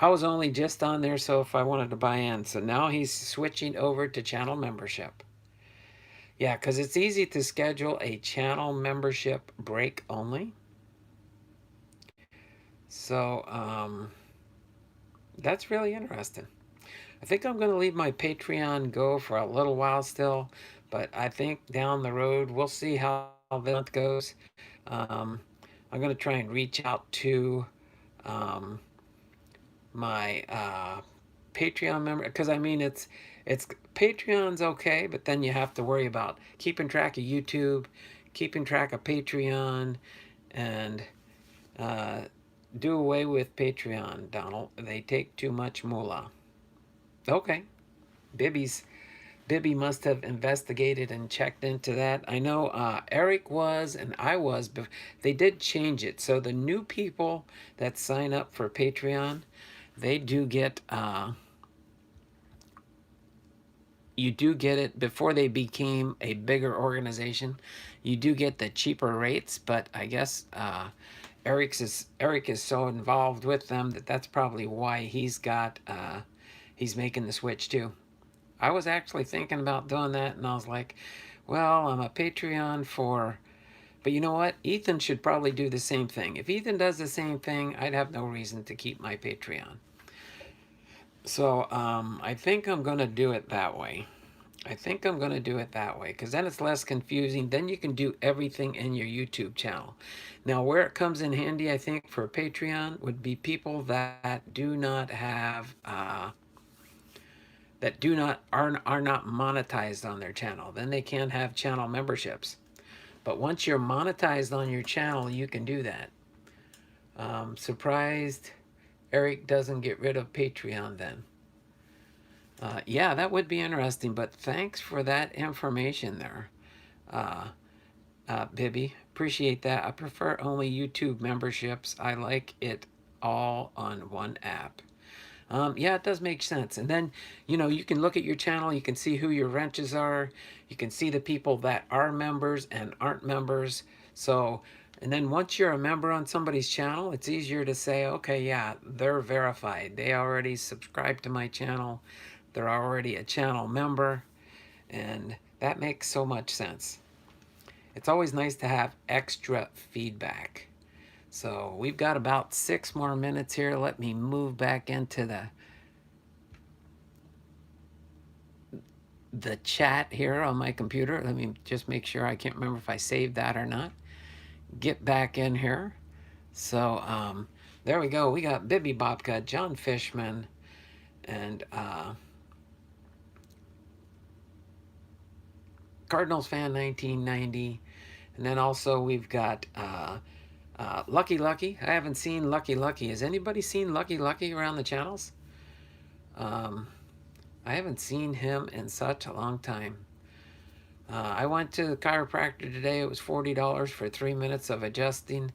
was only just on there, so if I wanted to buy in. So now he's switching over to channel membership. Yeah, because it's easy to schedule a channel membership break only. So that's really interesting. I think I'm going to leave my Patreon go for a little while still, but I think down the road, we'll see how the month goes. I'm going to try and reach out to my Patreon member, because I mean, it's Patreon's okay, but then you have to worry about keeping track of YouTube, keeping track of Patreon, and do away with Patreon, Donald. They take too much moolah. Okay. Bibby must have investigated and checked into that. I know Eric was and I was, but they did change it. So the new people that sign up for Patreon, they do get, you do get it before they became a bigger organization. You do get the cheaper rates, but I guess Eric is so involved with them that's probably why he's making the switch too. I was actually thinking about doing that, and I was like, well, I'm a Patreon for... But you know what? Ethan should probably do the same thing. If Ethan does the same thing, I'd have no reason to keep my Patreon. So I think I'm going to do it that way. Because then it's less confusing. Then you can do everything in your YouTube channel. Now, where it comes in handy, I think, for Patreon would be people that do not have... are not monetized on their channel. Then they can't have channel memberships. But once you're monetized on your channel, you can do that. Surprised Eric doesn't get rid of Patreon then. Yeah, that would be interesting, but thanks for that information there, Bibby. Appreciate that. I prefer only YouTube memberships. I like it all on one app. Yeah, it does make sense. And then, you can look at your channel, you can see who your wrenches are, you can see the people that are members and aren't members. So, and then once you're a member on somebody's channel, it's easier to say, okay, yeah, they're verified. They already subscribe to my channel. They're already a channel member. And that makes so much sense. It's always nice to have extra feedback. So we've got about 6 more minutes here. Let me move back into the chat here on my computer. Let me just make sure. I can't remember if I saved that or not. Get back in here. So there we go. We got Bibby Bobka, John Fishman, and Cardinals fan 1990. And then also we've got Lucky Lucky. I haven't seen Lucky Lucky. Has anybody seen Lucky Lucky around the channels? I haven't seen him in such a long time. I went to the chiropractor today. It was $40 for 3 minutes of adjusting.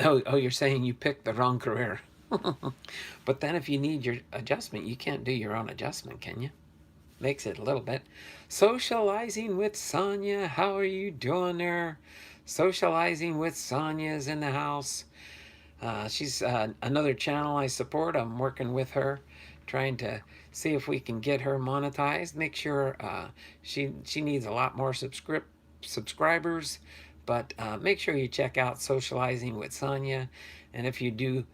Oh, you're saying you picked the wrong career. But then if you need your adjustment, you can't do your own adjustment, can you? Makes it a little bit. Socializing with Sonia. How are you doing there? Socializing with Sonia is in the house. She's another channel I support. I'm working with her, trying to see if we can get her monetized. Make sure she needs a lot more subscribers, but make sure you check out Socializing with Sonia. And if you do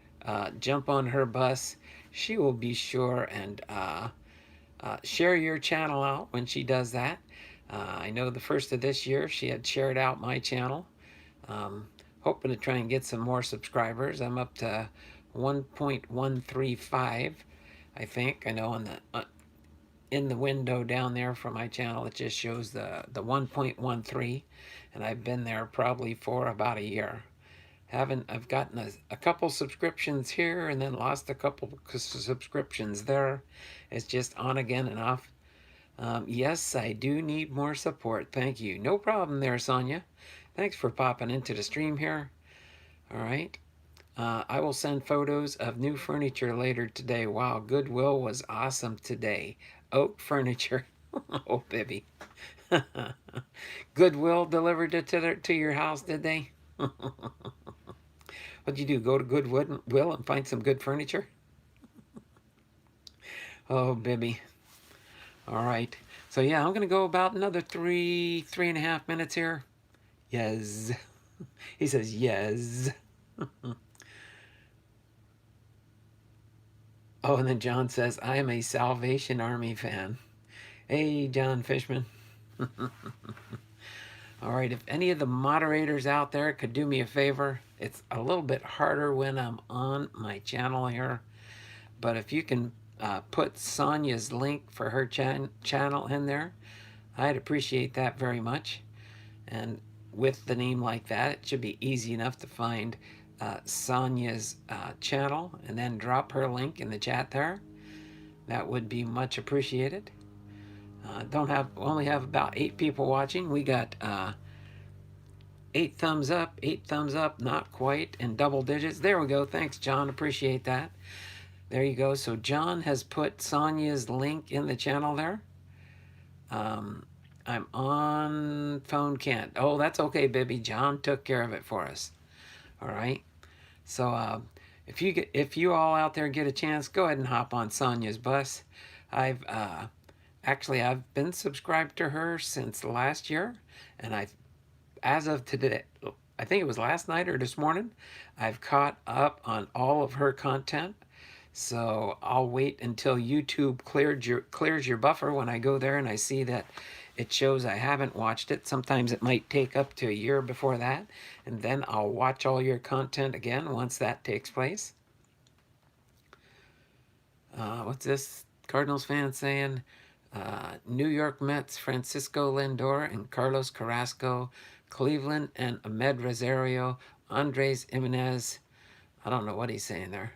jump on her bus, she will be sure and share your channel out when she does that. I know the first of this year she had shared out my channel. Hoping to try and get some more subscribers. I'm up to 1.135, I think. I know on the in the window down there for my channel it just shows the 1.13, and I've been there probably for about a year. I've gotten a couple subscriptions here and then lost a couple subscriptions there. It's just on again and off. Yes, I do need more support. Thank you. No problem there, Sonia. Thanks for popping into the stream here. All right. I will send photos of new furniture later today. Wow, Goodwill was awesome today. Oak furniture. Oh, baby. Goodwill delivered it to your house, did they? What'd you do? Go to Goodwill and find some good furniture? Oh, baby. All right. So yeah, I'm going to go about another 3.5 minutes here. Yes. He says yes. Oh, and then John says, I am a Salvation Army fan. Hey, John Fishman. All right, if any of the moderators out there could do me a favor, it's a little bit harder when I'm on my channel here, but if you can put Sonia's link for her channel in there, I'd appreciate that very much. And with the name like that, it should be easy enough to find Sonia's channel and then drop her link in the chat there. That would be much appreciated. Only have about 8 people watching. We got 8 thumbs up, not quite, and double digits. There we go. Thanks, John. Appreciate that. There you go. So John has put Sonia's link in the channel there. I'm on phone can't. Oh, that's okay, Bibby. John took care of it for us. All right. So if you all out there get a chance, go ahead and hop on Sonia's bus. I've been subscribed to her since last year, and as of today, I think it was last night or this morning, I've caught up on all of her content. So I'll wait until YouTube clears your buffer when I go there and I see that it shows I haven't watched it. Sometimes it might take up to a year before that, and then I'll watch all your content again once that takes place. What's this Cardinals fan saying? New York Mets, Francisco Lindor and Carlos Carrasco, Cleveland and Ahmed Rosario, Andres Jimenez. I don't know what he's saying there.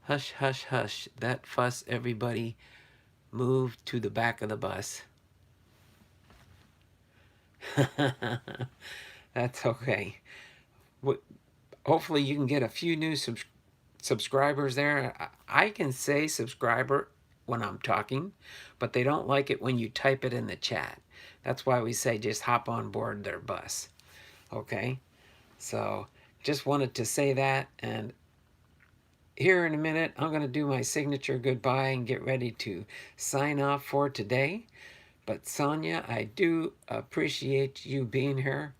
Hush, hush, hush. That fuss, everybody. Move to the back of the bus. That's okay. Hopefully you can get a few new subscribers there. I can say subscriber when I'm talking, but they don't like it when you type it in the chat. That's why we say just hop on board their bus. Okay? So just wanted to say that, and here in a minute, I'm going to do my signature goodbye and get ready to sign off for today. But Sonia, I do appreciate you being here.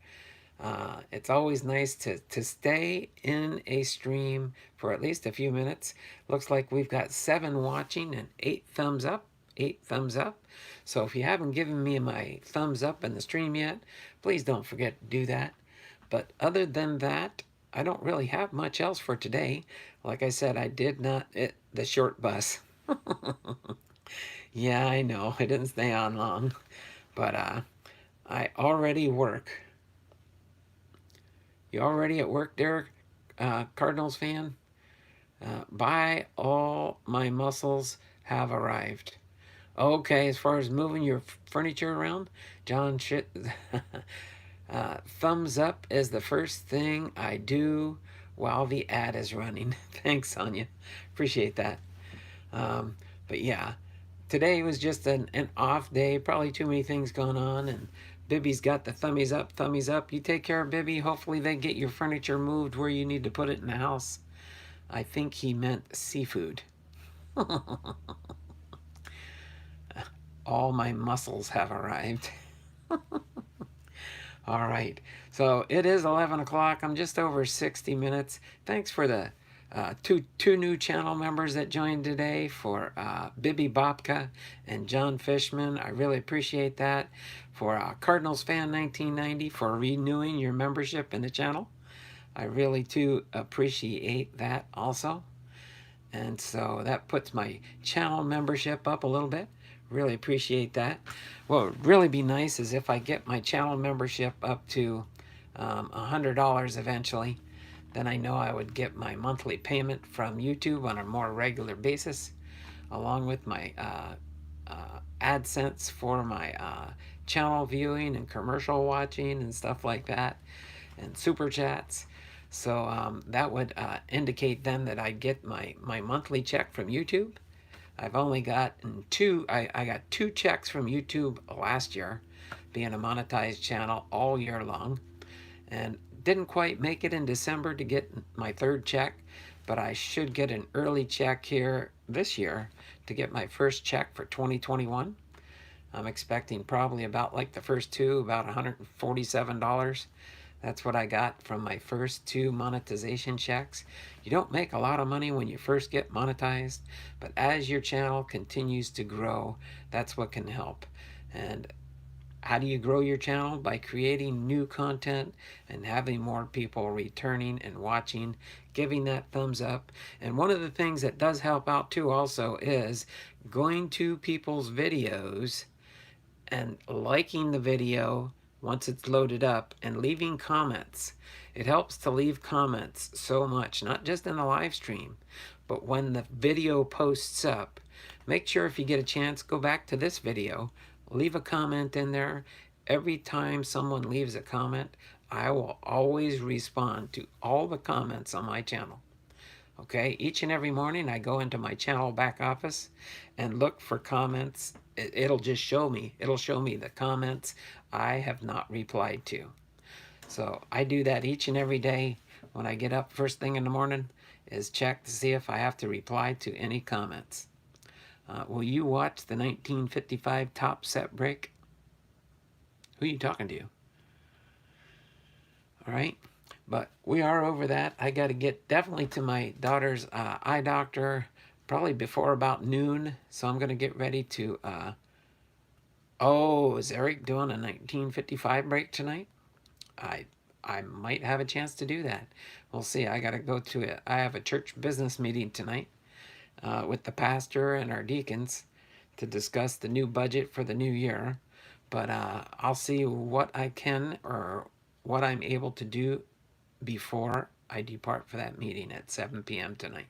It's always nice to stay in a stream for at least a few minutes. Looks like we've got 7 watching and 8 thumbs up. 8 thumbs up. So if you haven't given me my thumbs up in the stream yet, please don't forget to do that. But other than that, I don't really have much else for today. Like I said, I did not the short bus. Yeah, I know. I didn't stay on long. But I already work. You already at work, Derek? Cardinals fan? Bye, all my muscles have arrived. Okay, as far as moving your furniture around, John thumbs up is the first thing I do while the ad is running. Thanks, Sonia. Appreciate that. But yeah, today was just an off day. Probably too many things going on, and Bibby's got the thummies up, thummies up. You take care of Bibby. Hopefully they get your furniture moved where you need to put it in the house. I think he meant seafood. All my muscles have arrived. All right. So it is 11 o'clock. I'm just over 60 minutes. Thanks for the two new channel members that joined today, for Bibi Bobka and John Fishman. I really appreciate that. For Cardinals Fan 1990 for renewing your membership in the channel. I really do appreciate that also. And so that puts my channel membership up a little bit. Really appreciate that. What would really be nice is if I get my channel membership up to $100 eventually, then I know I would get my monthly payment from YouTube on a more regular basis, along with my AdSense for my channel viewing and commercial watching and stuff like that, and super chats. So that would indicate then that I get my monthly check from YouTube. I've only gotten I got 2 checks from YouTube last year, being a monetized channel all year long, and didn't quite make it in December to get my 3rd check, but I should get an early check here this year to get my first check for 2021. I'm expecting probably about like the first 2, about $147. That's what I got from my first 2 monetization checks. You don't make a lot of money when you first get monetized, but as your channel continues to grow, that's what can help. And how do you grow your channel? By creating new content and having more people returning and watching, giving that thumbs up. And one of the things that does help out too also is going to people's videos and liking the video once it's loaded up and leaving comments. It helps to leave comments so much, not just in the live stream, but when the video posts up. Make sure if you get a chance, go back to this video, leave a comment in there. Every time someone leaves a comment, I will always respond to all the comments on my channel. Okay, each and every morning I go into my channel back office and look for comments. It'll just show me, the comments I have not replied to. So I do that each and every day when I get up first thing in the morning, is check to see if I have to reply to any comments. Will you watch the 1955 top set break? Who are you talking to? All right. But we are over that. I got to get definitely to my daughter's eye doctor probably before about noon. So I'm going to get ready to... oh, is Eric doing a 1955 break tonight? I might have a chance to do that. We'll see. I got to go to it. I have a church business meeting tonight with the pastor and our deacons to discuss the new budget for the new year. But I'll see what I can or what I'm able to do before I depart for that meeting at 7 p.m. tonight.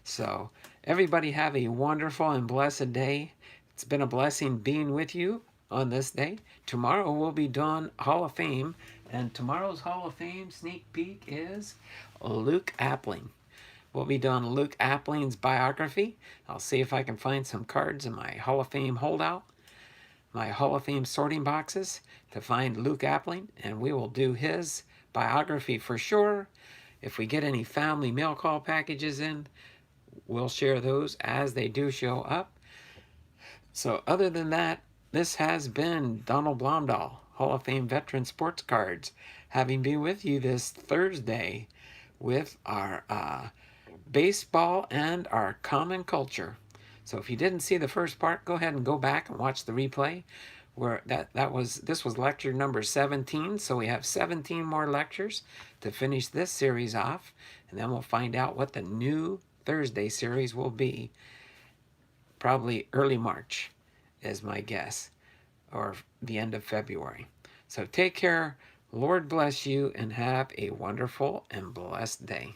So everybody have a wonderful and blessed day. It's been a blessing being with you on this day. Tomorrow we'll be doing Hall of Fame, and tomorrow's Hall of Fame sneak peek is Luke Appling. We'll be doing Luke Appling's biography. I'll see if I can find some cards in my Hall of Fame holdout, my Hall of Fame sorting boxes, to find Luke Appling, and we will do his biography for sure. If we get any family mail call packages in, we'll share those as they do show up. So other than that, this has been Donald Blomdahl, Hall of Fame Veteran Sports Cards, having been with you this Thursday with our baseball and our common culture. So if you didn't see the first part, go ahead and go back and watch the replay. Where this was lecture number 17, so we have 17 more lectures to finish this series off, and then we'll find out what the new Thursday series will be. Probably early March is my guess, or the end of February. So take care, Lord bless you, and have a wonderful and blessed day.